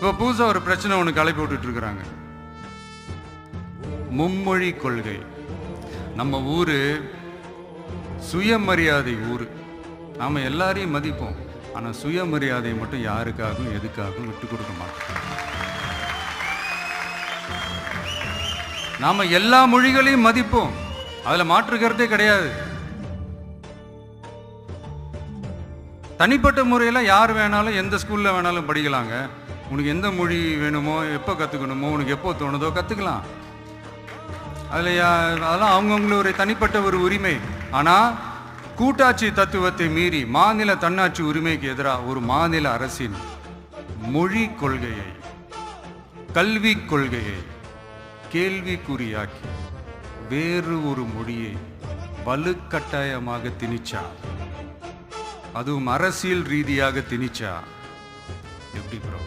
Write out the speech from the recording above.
இப்போ புதுசாக ஒரு பிரச்சனை ஒன்று கிளப்பி விட்டுட்டு இருக்கிறாங்க. மும்மொழி கொள்கை. நம்ம ஊரு சுயமரியாதை ஊர். நாம் எல்லாரையும் மதிப்போம், ஆனால் சுயமரியாதையை மட்டும் யாருக்காகவும் எதுக்காகவும் விட்டு கொடுக்க மாட்டோம். நாம் எல்லா மொழிகளையும் மதிப்போம், அதில் மாற்றுக்கிறதே கிடையாது. தனிப்பட்ட முறையில் யார் வேணாலும் எந்த ஸ்கூலில் வேணாலும் படிக்கலாங்க. உனக்கு எந்த மொழி வேணுமோ, எப்போ கற்றுக்கணுமோ, உனக்கு எப்போ தோணுதோ கற்றுக்கலாம். அதெல்லாம் அவங்கவுங்களுடைய தனிப்பட்ட ஒரு உரிமை. ஆனால் கூட்டாட்சி தத்துவத்தை மீறி மாநில தன்னாட்சி உரிமைக்கு எதிராக ஒரு மாநில அரசின் மொழி கொள்கையை, கல்வி கொள்கையை கேள்விக்குறியாக்கி வேறு ஒரு மொழியை வலுக்கட்டாயமாக திணிச்சா, அதுவும் அரசியல் ரீதியாக திணிச்சா எப்படி ப்ரோ?